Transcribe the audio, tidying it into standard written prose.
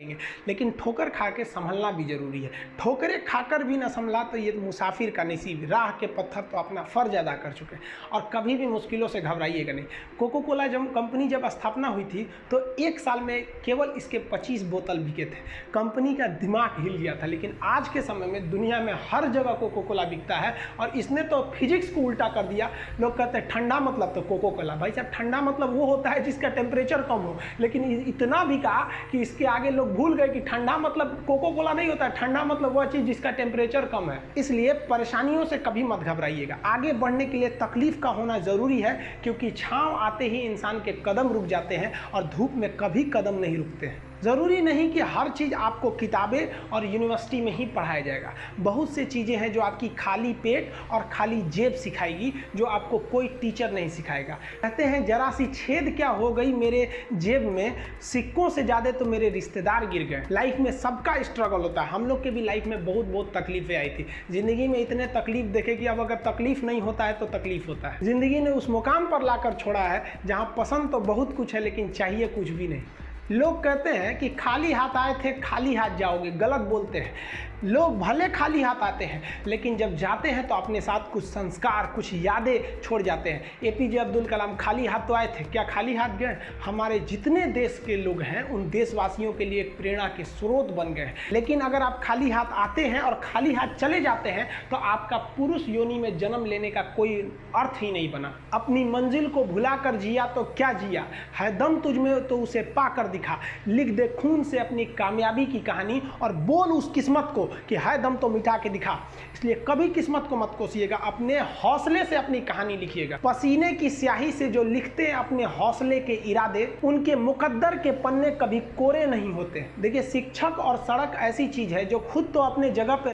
लेकिन ठोकर खा के संभलना भी जरूरी है। ठोकरें खाकर भी ना संभला तो ये मुसाफिर का नसीब, राह के पत्थर तो अपना फर्ज अदा कर चुके हैं। और कभी भी मुश्किलों से घबराइएगा नहीं। कोको कोला कंपनी जब स्थापना हुई थी तो एक साल में केवल इसके 25 बोतल बिके थे। कंपनी का दिमाग हिल गया था। लेकिन आज के समय में दुनिया में हर जगह कोको कोला बिकता है और इसने तो फिजिक्स को उल्टा कर दिया। लोग कहते हैं ठंडा मतलब तो कोको कोला। भाई साहब, ठंडा मतलब वो होता है जिसका टेम्परेचर कम हो। लेकिन इतना भी कहा कि इसके आगे लोग भूल गए कि ठंडा मतलब कोको कोला नहीं होता है। ठंडा मतलब वह चीज जिसका टेम्परेचर कम है। इसलिए परेशानियों से कभी मत घबराइएगा। आगे बढ़ने के लिए तकलीफ का होना जरूरी है, क्योंकि छांव आते ही इंसान के कदम रुक जाते हैं और धूप में कभी कदम नहीं रुकते हैं। ज़रूरी नहीं कि हर चीज़ आपको किताबें और यूनिवर्सिटी में ही पढ़ाया जाएगा। बहुत से चीज़ें हैं जो आपकी खाली पेट और खाली जेब सिखाएगी, जो आपको कोई टीचर नहीं सिखाएगा। कहते हैं जरा सी छेद क्या हो गई मेरे जेब में, सिक्कों से ज़्यादा तो मेरे रिश्तेदार गिर गए। लाइफ में सबका स्ट्रगल होता है। हम लोग के भी लाइफ में बहुत तकलीफें आई थी। ज़िंदगी में इतने तकलीफ देखे कि अब अगर तकलीफ नहीं होता है तो तकलीफ होता है। ज़िंदगी ने उस मुकाम पर लाकर छोड़ा है जहाँ पसंद तो बहुत कुछ है लेकिन चाहिए कुछ भी नहीं। लोग कहते हैं कि खाली हाथ आए थे खाली हाथ जाओगे। गलत बोलते हैं। लोग भले खाली हाथ आते हैं लेकिन जब जाते हैं तो अपने साथ कुछ संस्कार, कुछ यादें छोड़ जाते हैं। एपीजे अब्दुल कलाम खाली हाथ तो आए थे, क्या खाली हाथ गए? हमारे जितने देश के लोग हैं उन देशवासियों के लिए एक प्रेरणा के स्रोत बन गए। लेकिन अगर आप खाली हाथ आते हैं और खाली हाथ चले जाते हैं तो आपका पुरुष योनि में जन्म लेने का कोई अर्थ ही नहीं बना। अपनी मंजिल को भुलाकर जिया तो क्या जिया, है दम तुझ में तो उसे पाकर दिखा। लिख दे खून से अपनी कामयाबी की कहानी और बोल उस किस्मत को कि है दम तो मिटा के दिखा। इसलिए कभी किस्मत को मत कोसिएगा, अपने हौसले से अपनी कहानी लिखिएगा। पसीने की स्याही से जो लिखते हैं अपने हौसले के इरादे, उनके मुकद्दर के पन्ने कभी कोरे नहीं होते। देखिए, शिक्षक और सड़क ऐसी चीज है जो खुद तो अपने जगह पे